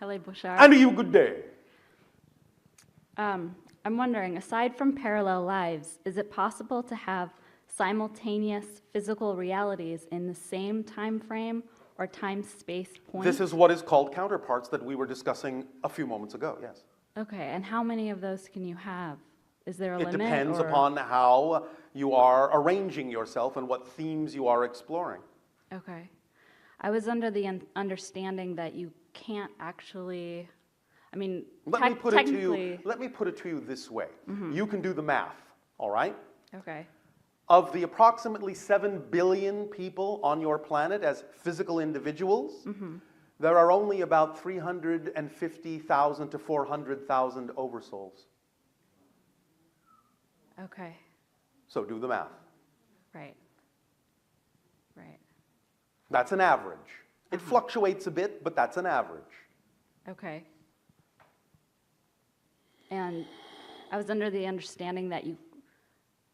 Hello, Bashar. And you good day. I'm wondering, aside from parallel lives, is it possible to have simultaneous physical realities in the same time frame or time-space point? This is what is called counterparts that we were discussing a few moments ago, yes. Okay, and how many of those can you have? Is there a It limit? depends or? upon how you are arranging yourself and what themes you are exploring. Okay. I was under the understanding that you can't actually, I mean, Let me put it technically. to you this way. You can do the math, all right? Okay. Of the approximately 7 billion people on your planet as physical individuals, there are only about 350,000 to 400,000 oversouls. Okay. So do the math. Right. Right. That's an average. It fluctuates a bit, but that's an average. Okay. And I was under the understanding that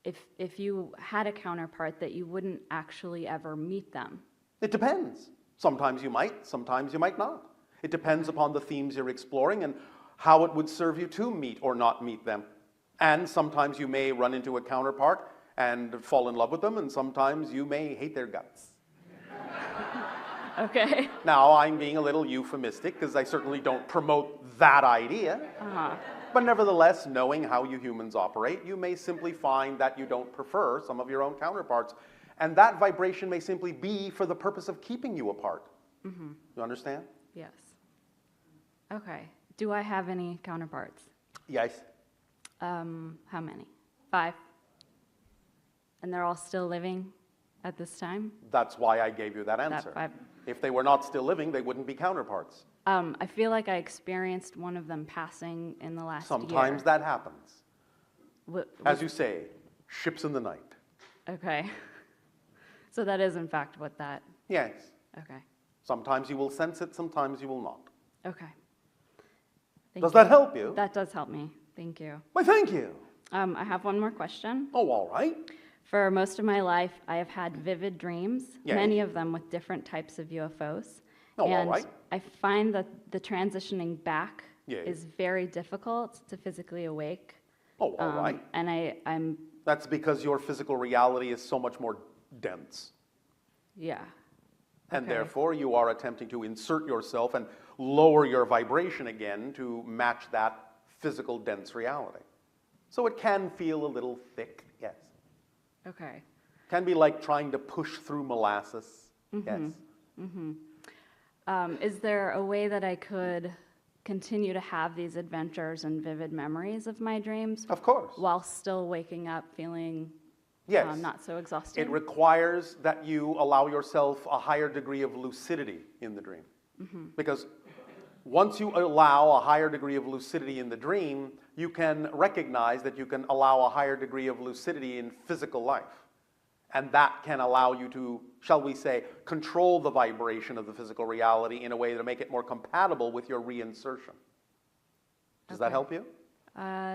if you had a counterpart, that you wouldn't actually ever meet them. It depends. Sometimes you might not. It depends upon the themes you're exploring and how it would serve you to meet or not meet them. And sometimes you may run into a counterpart and fall in love with them, and sometimes you may hate their guts. Okay. Now, I'm being a little euphemistic because I certainly don't promote that idea. But nevertheless, knowing how you humans operate, you may simply find that you don't prefer some of your own counterparts. And that vibration may simply be for the purpose of keeping you apart. You understand? Yes. Okay. Do I have any counterparts? Yes. How many? 5. And they're all still living at this time? That's why I gave you that answer. If they were not still living, they wouldn't be counterparts. I feel like I experienced one of them passing in the last year. Sometimes that happens. As you say, ships in the night. Okay. So that is in fact what that... Yes. Okay. Sometimes you will sense it, sometimes you will not. Okay. Does that help you? That does help me. Thank you. Why, thank you. I have one more question. Oh, all right. For most of my life, I have had vivid dreams, Yes. many of them with different types of UFOs. Oh, all and right. I find that the transitioning back Yes. is very difficult to physically awake. Oh, all right. And I'm, That's because your physical reality is so much more dense. yeah. And Okay. therefore, you are attempting to insert yourself and lower your vibration again to match that physical dense reality. So it can feel a little thick, yes. Okay. Can be like trying to push through molasses, yes. Is there a way that I could continue to have these adventures and vivid memories of my dreams Of course. while still waking up feeling Yes. not so exhausted? It requires that you allow yourself a higher degree of lucidity in the dream. Because once you allow a higher degree of lucidity in the dream, you can recognize that you can allow a higher degree of lucidity in physical life. And that can allow you to, shall we say, control the vibration of the physical reality in a way to make it more compatible with your reinsertion. Does that Okay. help you?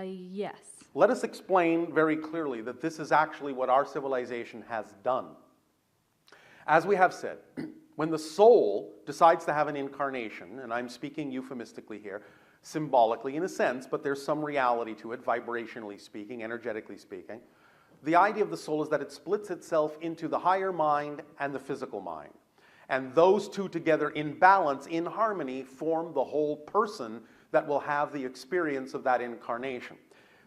Yes. Let us explain very clearly that this is actually what our civilization has done. As we have said, when the soul decides to have an incarnation, and I'm speaking euphemistically here, symbolically in a sense, but there's some reality to it, vibrationally speaking, energetically speaking, the idea of the soul is that it splits itself into the higher mind and the physical mind. And those two together in balance, in harmony, form the whole person that will have the experience of that incarnation.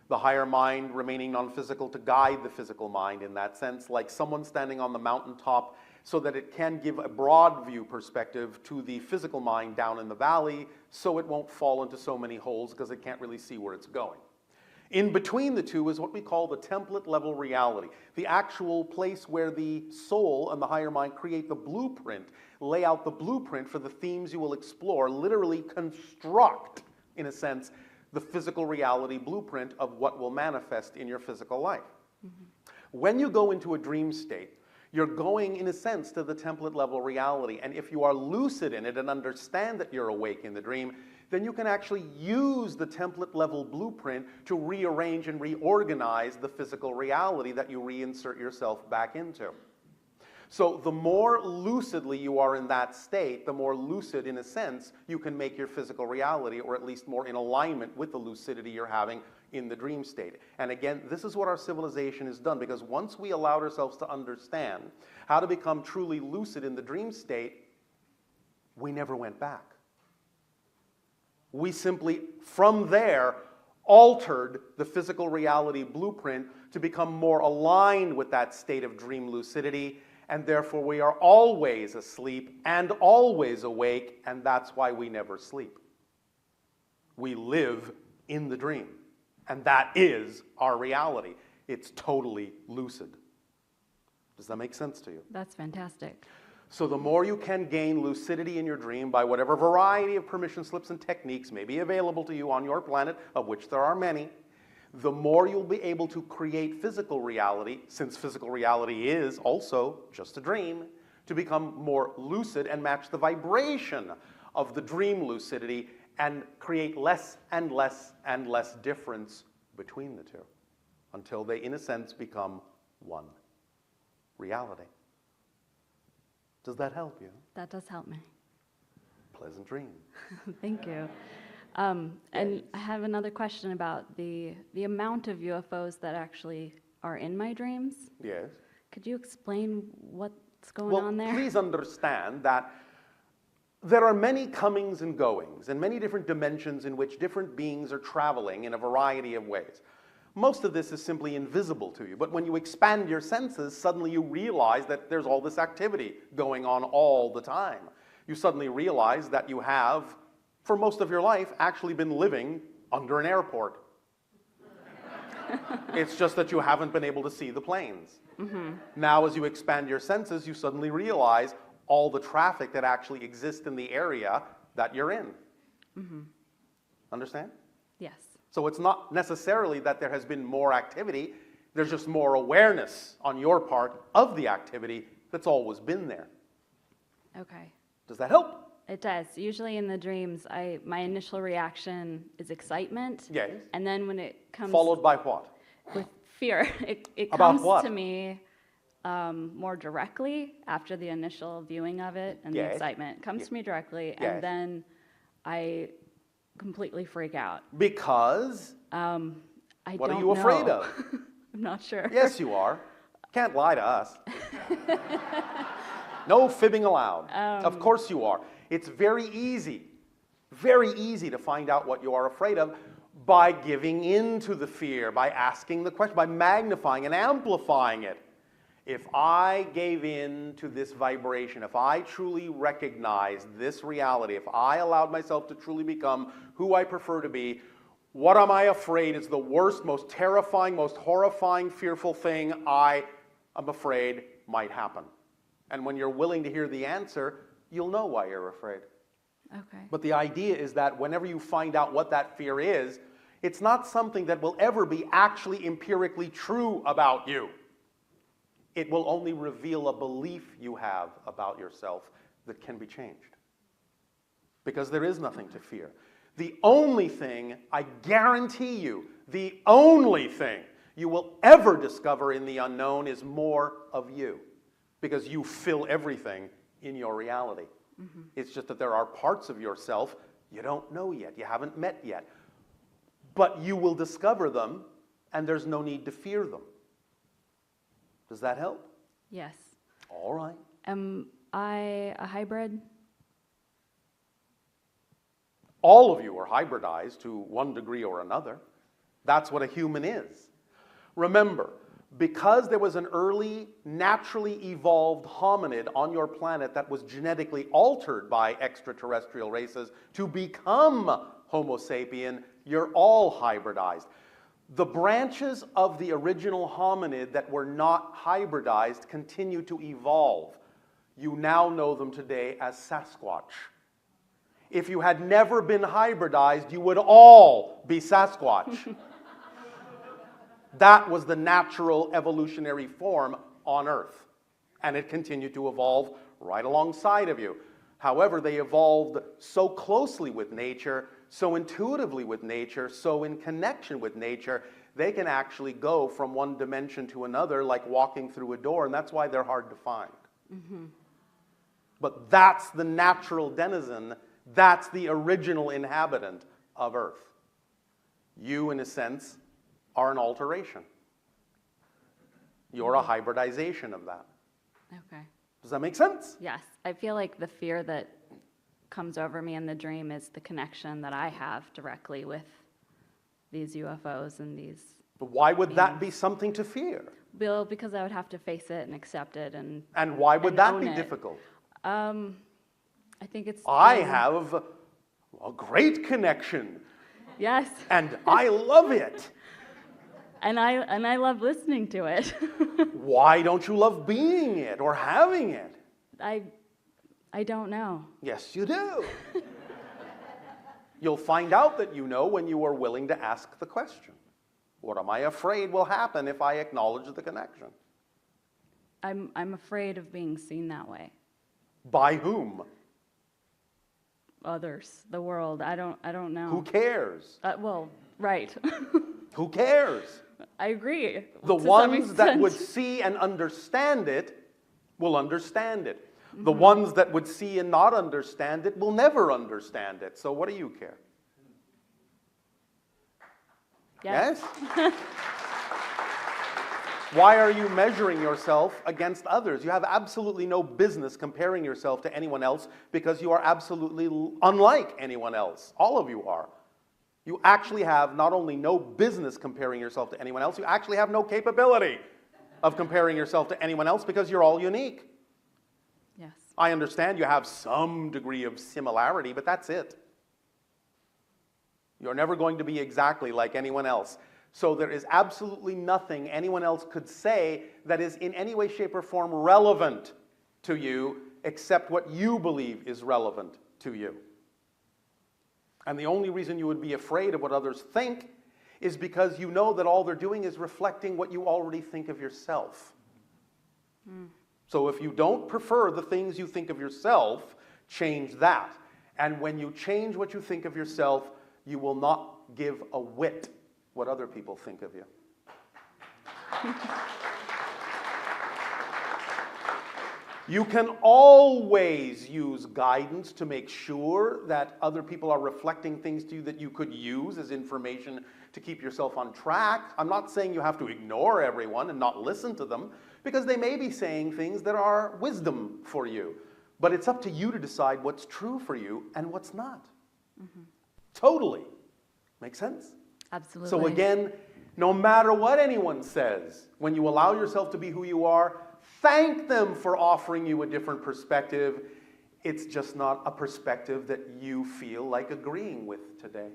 The higher mind remaining non-physical to guide the physical mind in that sense, like someone standing on the mountaintop so that it can give a broad view perspective to the physical mind down in the valley so it won't fall into so many holes because it can't really see where it's going. In between the two is what we call the template level reality, the actual place where the soul and the higher mind create the blueprint, lay out the blueprint for the themes you will explore, literally construct, in a sense, the physical reality blueprint of what will manifest in your physical life. When you go into a dream state, you're going, in a sense, to the template level reality. And if you are lucid in it and understand that you're awake in the dream, then you can actually use the template level blueprint to rearrange and reorganize the physical reality that you reinsert yourself back into. So the more lucidly you are in that state, the more lucid, in a sense, you can make your physical reality, or at least more in alignment with the lucidity you're having in the dream state. And again, this is what our civilization has done, because once we allowed ourselves to understand how to become truly lucid in the dream state, we never went back. We simply, from there, altered the physical reality blueprint to become more aligned with that state of dream lucidity, and therefore we are always asleep and always awake, and that's why we never sleep. We live in the dream, and that is our reality. It's totally lucid. Does that make sense to you? That's fantastic. So the more you can gain lucidity in your dream by whatever variety of permission slips and techniques may be available to you on your planet, of which there are many, the more you'll be able to create physical reality, since physical reality is also just a dream, to become more lucid and match the vibration of the dream lucidity and create less and less and less difference between the two until they, in a sense, become one reality. Does that help you? That does help me. Pleasant dream. Thank you. And I have another question about the amount of UFOs that actually are in my dreams. Yes. Could you explain what's going on there? Please understand that there are many comings and goings and many different dimensions in which different beings are traveling in a variety of ways. Most of this is simply invisible to you, but when you expand your senses, suddenly you realize that there's all this activity going on all the time. You suddenly realize that you have, for most of your life, actually been living under an airport. It's just that you haven't been able to see the planes. Mm-hmm. Now, as you expand your senses, you suddenly realize all the traffic that actually exists in the area that you're in. Mm-hmm. Understand? Yes. So it's not necessarily that there has been more activity, there's just more awareness on your part of the activity that's always been there. Okay. Does that help? It does. Usually in the dreams, my initial reaction is excitement. Yes. And then when it comes... Followed by what? With fear. It About comes what? to me more directly after the initial viewing of it and the Yes. excitement. It comes to me directly, Yes. and then I completely freak out. Because? I What don't are you afraid know. of? I'm not sure. Yes, you are. Can't lie to us. No fibbing allowed. Of course you are. It's very easy to find out what you are afraid of by giving in to the fear, by asking the question, by magnifying and amplifying it. If I gave in to this vibration, if I truly recognized this reality, if I allowed myself to truly become who I prefer to be, what am I afraid is the worst, most terrifying, most horrifying, fearful thing I am afraid might happen. And when you're willing to hear the answer, you'll know why you're afraid. Okay. But the idea is that whenever you find out what that fear is, it's not something that will ever be actually empirically true about you. It will only reveal a belief you have about yourself that can be changed. Because there is nothing to fear. The only thing, I guarantee you, the only thing you will ever discover in the unknown is more of you. Because you fill everything in your reality. Mm-hmm. It's just that there are parts of yourself you don't know yet, you haven't met yet. But you will discover them, and there's no need to fear them. Does that help? Yes. All right. Am I a hybrid? All of you are hybridized to one degree or another. That's what a human is. Remember, because there was an early, naturally evolved hominid on your planet that was genetically altered by extraterrestrial races to become Homo sapien, you're all hybridized. The branches of the original hominid that were not hybridized continue to evolve. You now know them today as Sasquatch. If you had never been hybridized, you would all be Sasquatch. That was the natural evolutionary form on Earth. And it continued to evolve right alongside of you. However, they evolved so closely with nature, so intuitively with nature, so in connection with nature, they can actually go from one dimension to another like walking through a door, and that's why they're hard to find. But that's the natural denizen, that's the original inhabitant of Earth. You, in a sense, are an alteration. You're a hybridization of that. Okay. Does that make sense? Yes. I feel like the fear that comes over me in the dream is the connection that I have directly with these UFOs and these. But why would that be something to fear? Well, because I would have to face it and accept it and. And why would and that own be it. difficult? I think it's. I have a great connection, Yes. and I love it. And I love listening to it. Why don't you love being it or having it? I don't know. Yes, you do. You'll find out that you know when you are willing to ask the question. What am I afraid will happen if I acknowledge the connection? I'm afraid of being seen that way. By whom? Others, the world. I don't know. Who cares? Well, right. Who cares? I agree. The to some ones that extent. would see and understand it will understand it. The ones that would see and not understand it will never understand it. So what do you care? Yes. Yes? Why are you measuring yourself against others? You have absolutely no business comparing yourself to anyone else because you are absolutely unlike anyone else. All of you are. You actually have not only no business comparing yourself to anyone else, you actually have no capability of comparing yourself to anyone else because you're all unique. Yes. I understand you have some degree of similarity, but that's it. You're never going to be exactly like anyone else. So there is absolutely nothing anyone else could say that is in any way, shape, or form relevant to you except what you believe is relevant to you. And the only reason you would be afraid of what others think is because you know that all they're doing is reflecting what you already think of yourself. So if you don't prefer the things you think of yourself, change that. And when you change what you think of yourself, you will not give a whit what other people think of you. You can always use guidance to make sure that other people are reflecting things to you that you could use as information to keep yourself on track. I'm not saying you have to ignore everyone and not listen to them, because they may be saying things that are wisdom for you. But it's up to you to decide what's true for you and what's not. Totally. Make sense? Absolutely. So again, no matter what anyone says, when you allow yourself to be who you are, thank them for offering you a different perspective. It's just not a perspective that you feel like agreeing with today.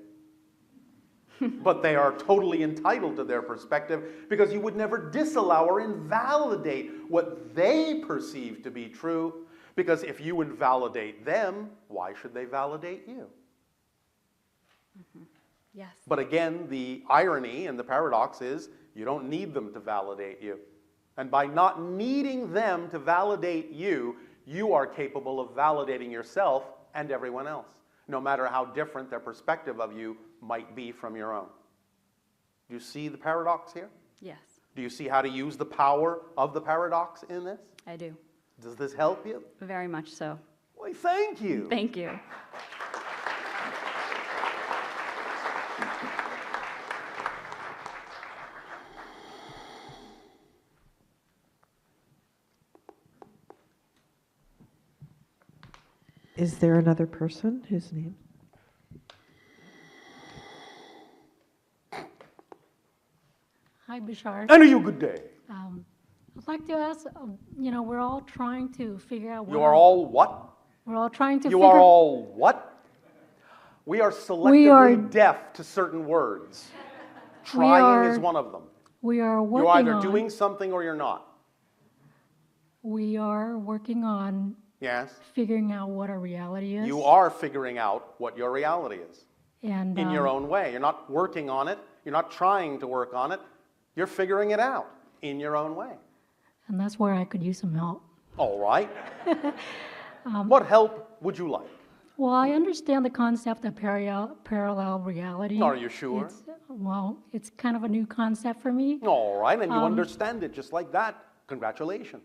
But they are totally entitled to their perspective because you would never disallow or invalidate what they perceive to be true. Because if you invalidate them, why should they validate you? Yes. But again, the irony and the paradox is you don't need them to validate you. And by not needing them to validate you, you are capable of validating yourself and everyone else, no matter how different their perspective of you might be from your own. Do you see the paradox here? Yes, Do you see how to use the power of the paradox in this? I do. Does this help you? Very much so. Why, thank you. Thank you. Is there another person whose name? Hi, Bashar. And you good day. I'd like to ask, we're all trying to figure out You are all what? We're all trying to You figure are all what? We are selectively deaf to certain words. Trying is one of them. We are working You're either on, doing something or you're not. we are working on Yes? figuring out what our reality is. You are figuring out what your reality is and in your own way. You're not working on it. You're not trying to work on it. You're figuring it out in your own way. And that's where I could use some help. All right. What help would you like? Well, I understand the concept of parallel reality. Are you sure? It's kind of a new concept for me. All right, and you understand it just like that. Congratulations.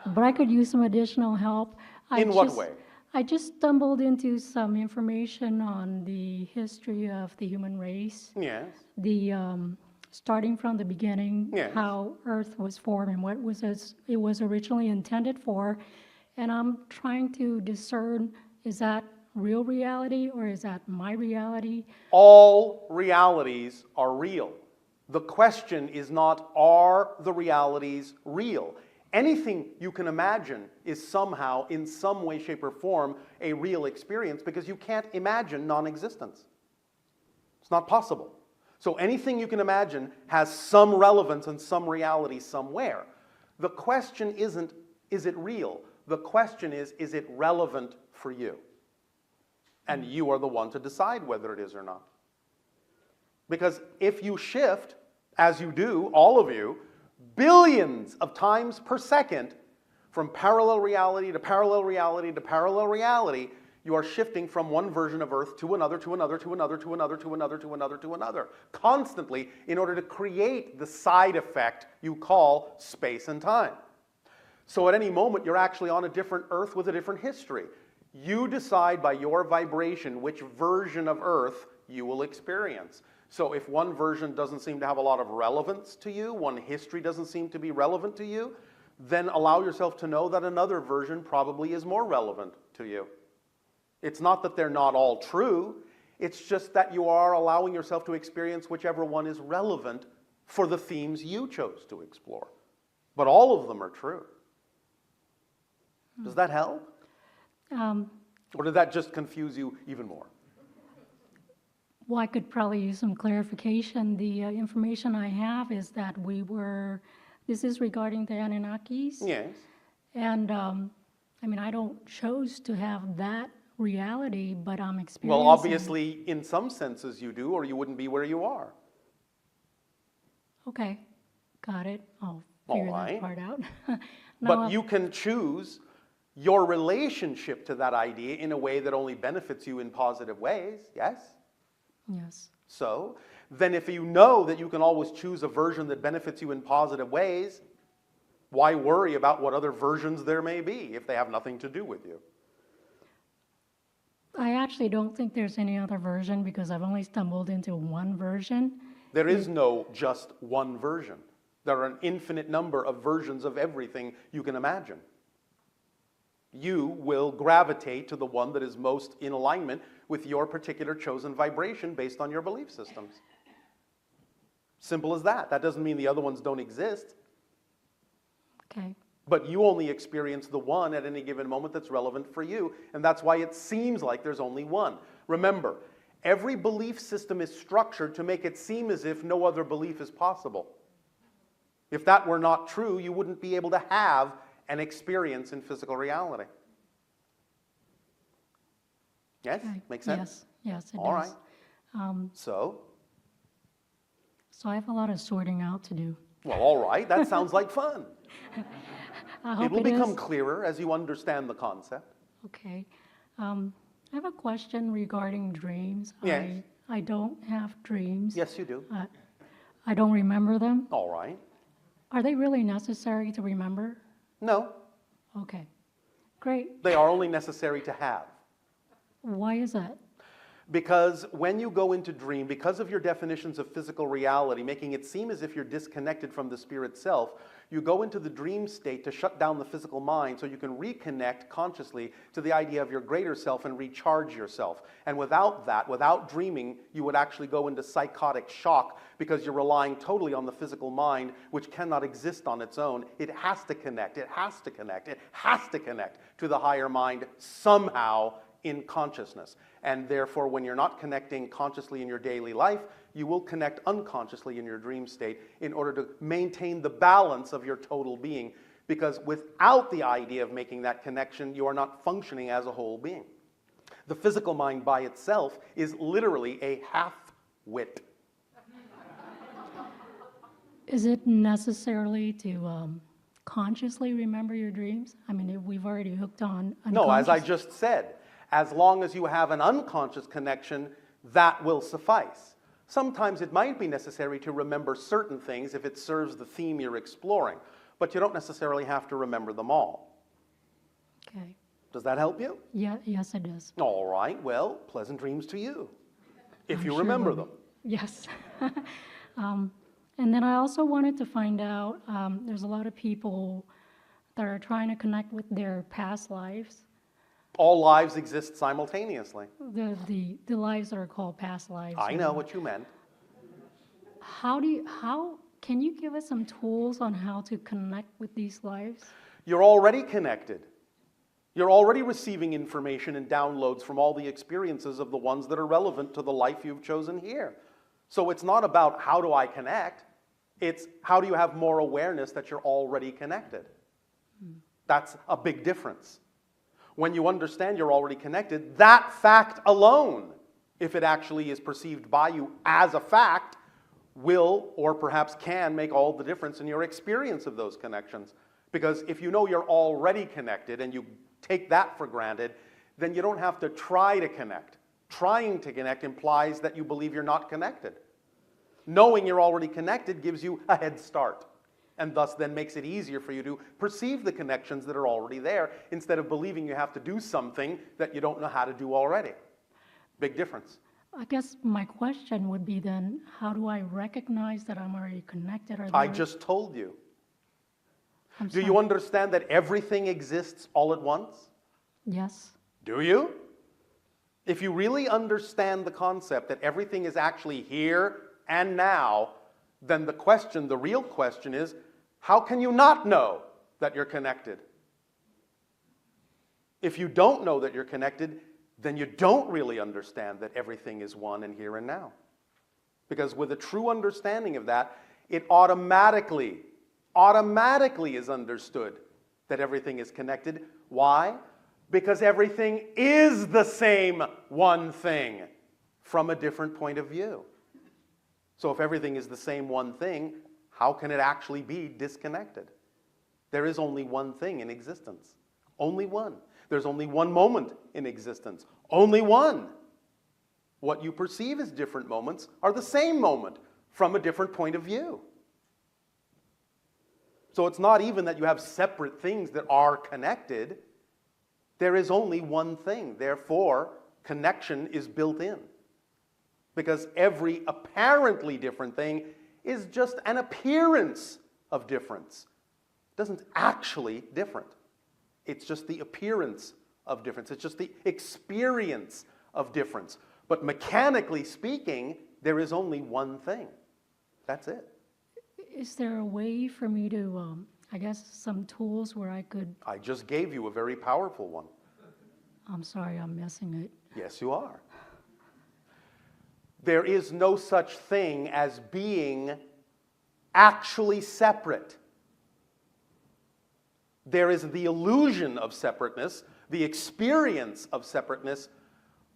but I could use some additional help. In what way? I just stumbled into some information on the history of the human race, Yes. the starting from the beginning, Yes. how Earth was formed and what it was originally intended for, and I'm trying to discern, is that real reality or is that my reality? All realities are real. The question is not, are the realities real? Anything you can imagine is somehow, in some way, shape, or form, a real experience because you can't imagine non-existence. It's not possible. So anything you can imagine has some relevance and some reality somewhere. The question isn't, is it real? The question is it relevant for you? And you are the one to decide whether it is or not. Because if you shift, as you do, all of you, billions of times per second from parallel reality to parallel reality to parallel reality, you are shifting from one version of Earth to another, to another, to another, to another, to another, to another, to another, constantly in order to create the side effect you call space and time. So at any moment, you're actually on a different Earth with a different history. You decide by your vibration which version of Earth you will experience. So if one version doesn't seem to have a lot of relevance to you, one history doesn't seem to be relevant to you, then allow yourself to know that another version probably is more relevant to you. It's not that they're not all true, it's just that you are allowing yourself to experience whichever one is relevant for the themes you chose to explore. But all of them are true. Does that help? Or did that just confuse you even more? Well, I could probably use some clarification. The information I have is that this is regarding the Anunnakis. Yes. And I mean, I don't choose to have that reality, but I'm experiencing. Well, obviously, in some senses you do, or you wouldn't be where you are. Okay, got it. I'll All figure right. that part out. But you can choose your relationship to that idea in a way that only benefits you in positive ways, yes? Yes. So, then if you know that you can always choose a version that benefits you in positive ways, why worry about what other versions there may be if they have nothing to do with you? I actually don't think there's any other version because I've only stumbled into one version. There is no just one version. There are an infinite number of versions of everything you can imagine. You will gravitate to the one that is most in alignment with your particular chosen vibration based on your belief systems. Simple as that. That doesn't mean the other ones don't exist, Okay. but you only experience the one at any given moment that's relevant for you, and that's why it seems like there's only one. Remember, every belief system is structured to make it seem as if no other belief is possible. If that were not true, you wouldn't be able to have an experience in physical reality. Yes? Okay. Makes sense? Yes, it All does. right. So I have a lot of sorting out to do. well, all right. That sounds like fun. I hope It will it become is. clearer as you understand the concept. Okay. I have a question regarding dreams. Yes. I don't have dreams. Yes, you do. I don't remember them. All right. Are they really necessary to remember? No, Okay. Great. they are only necessary to have. Why is that? Because when you go into dream, because of your definitions of physical reality, making it seem as if you're disconnected from the spirit self, you go into the dream state to shut down the physical mind so you can reconnect consciously to the idea of your greater self and recharge yourself. And without that, without dreaming, you would actually go into psychotic shock because you're relying totally on the physical mind, which cannot exist on its own. It has to connect, it has to connect, it has to connect to the higher mind somehow in consciousness. And therefore, when you're not connecting consciously in your daily life, you will connect unconsciously in your dream state in order to maintain the balance of your total being. Because without the idea of making that connection, you are not functioning as a whole being. The physical mind by itself is literally a half-wit. Is it necessarily to consciously remember your dreams? I mean, we've already hooked on No, as I unconscious- just said, as long as you have an unconscious connection, that will suffice. Sometimes it might be necessary to remember certain things if it serves the theme you're exploring. but you don't necessarily have to remember them all. Okay. Does that help you? Yeah, yes, it does. All right, well, pleasant dreams to you, if I'm you sure remember will them. be. Yes. And then I also wanted to find out, there's a lot of people that are trying to connect with their past lives, All lives exist simultaneously. the lives that are called past lives. I know what you meant. How can you give us some tools on how to connect with these lives? You're already connected. You're already receiving information and downloads from all the experiences of the ones that are relevant to the life you've chosen here. So it's not about how do I connect, it's how do you have more awareness that you're already connected. That's a big difference. When you understand you're already connected, that fact alone, if it actually is perceived by you as a fact, will or perhaps can make all the difference in your experience of those connections. Because if you know you're already connected and you take that for granted, then you don't have to try to connect. Trying to connect implies that you believe you're not connected. Knowing you're already connected gives you a head start, and thus then makes it easier for you to perceive the connections that are already there instead of believing you have to do something that you don't know how to do already. Big difference. I guess my question would be then, how do I recognize that I'm already connected? I just told you. I'm Do you sorry. understand that everything exists all at once? Yes. Do you? If you really understand the concept that everything is actually here and now, then the real question is, how can you not know that you're connected? If you don't know that you're connected, then you don't really understand that everything is one and here and now. Because with a true understanding of that, it automatically is understood that everything is connected. Why? Because everything is the same one thing from a different point of view. So if everything is the same one thing, how can it actually be disconnected? There is only one thing in existence. Only one. There's only one moment in existence. Only one. What you perceive as different moments are the same moment from a different point of view. So it's not even that you have separate things that are connected. There is only one thing. Therefore, connection is built in. Because every apparently different thing is just an appearance of difference. It doesn't actually different. It's just the appearance of difference. It's just the experience of difference. But mechanically speaking, there is only one thing. That's it. Is there a way for me to, I guess, some tools where I could, I just gave you a very powerful one. I'm sorry, I'm missing it. Yes, you are. There is no such thing as being actually separate. There is the illusion of separateness, the experience of separateness,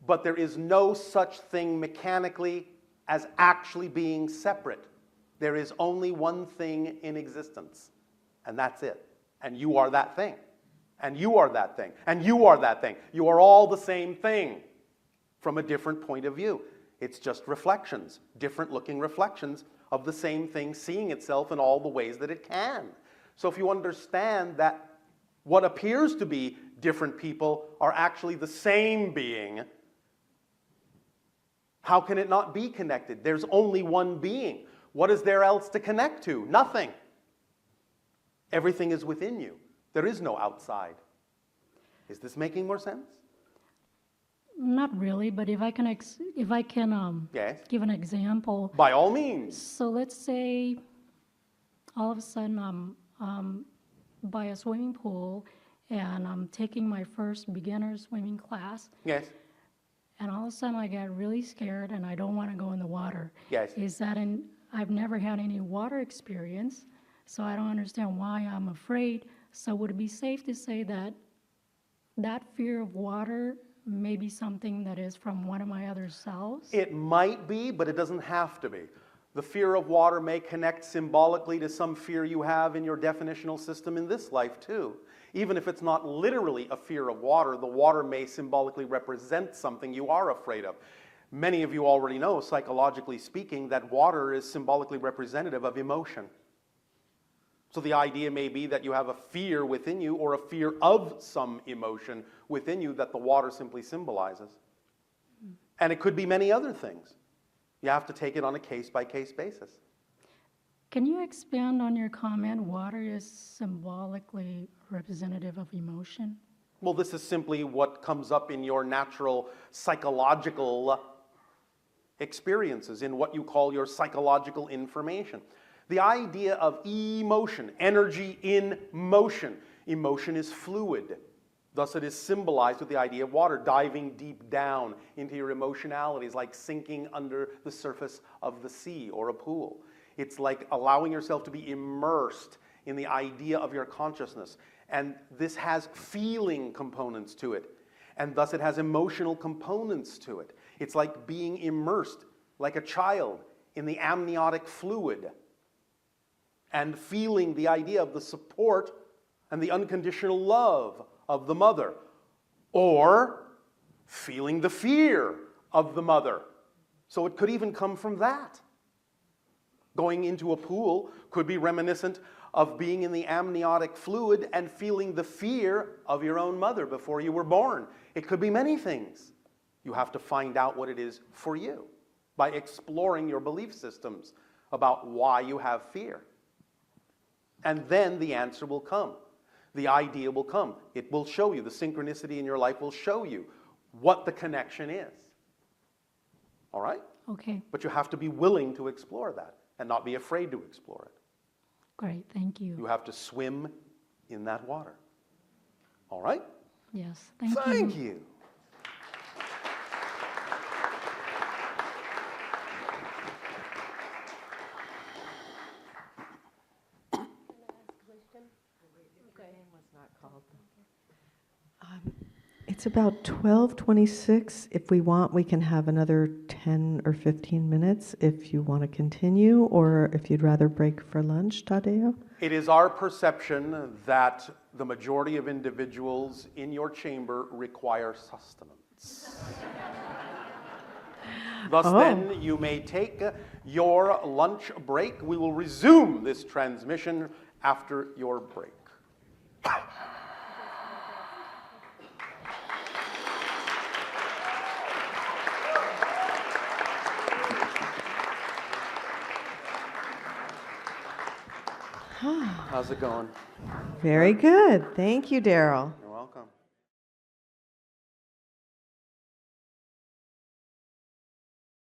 but there is no such thing mechanically as actually being separate. There is only one thing in existence, and that's it. And you are that thing. And you are that thing. And you are that thing. You are all the same thing from a different point of view. It's just reflections, different looking reflections of the same thing seeing itself in all the ways that it can. So if you understand that what appears to be different people are actually the same being, how can it not be connected? There's only one being. What is there else to connect to? Nothing. Everything is within you. There is no outside. Is this making more sense? Not really, but if I can, Yes. give an example. By all means. So let's say all of a sudden I'm by a swimming pool and I'm taking my first beginner swimming class, Yes. and all of a sudden I get really scared and I don't want to go in the water. Yes. I've never had any water experience, so I don't understand why I'm afraid. So would it be safe to say that that fear of water may be something that is from one of my other selves? It might be, but it doesn't have to be. The fear of water may connect symbolically to some fear you have in your definitional system in this life too. Even if it's not literally a fear of water, the water may symbolically represent something you are afraid of. Many of you already know, psychologically speaking, that water is symbolically representative of emotion. So the idea may be that you have a fear within you or a fear of some emotion within you that the water simply symbolizes. And it could be many other things. You have to take it on a case-by-case basis. Can you expand on your comment, water is symbolically representative of emotion? Well, this is simply what comes up in your natural psychological experiences, in what you call your psychological information. The idea of emotion, energy in motion. Emotion is fluid. Thus it is symbolized with the idea of water, diving deep down into your emotionalities, like sinking under the surface of the sea or a pool. It's like allowing yourself to be immersed in the idea of your consciousness. And this has feeling components to it. And thus it has emotional components to it. It's like being immersed, like a child, in the amniotic fluid and feeling the idea of the support and the unconditional love of the mother, or feeling the fear of the mother. So it could even come from that. Going into a pool could be reminiscent of being in the amniotic fluid and feeling the fear of your own mother before you were born. It could be many things. You have to find out what it is for you by exploring your belief systems about why you have fear. And then the answer will come. The idea will come. It will show you. The synchronicity in your life will show you what the connection is. All right? Okay, But you have to be willing to explore that and not be afraid to explore it. great, thank you. You have to swim in that water. All right? Yes, thank you. Thank you. It's about 12:26. If we want, we can have another 10 or 15 minutes if you want to continue, or if you'd rather break for lunch, Tadeo. It is our perception that the majority of individuals in your chamber require sustenance. Thus then, you may take your lunch break. We will resume this transmission after your break. How's it going? Very good. Thank you, Daryl.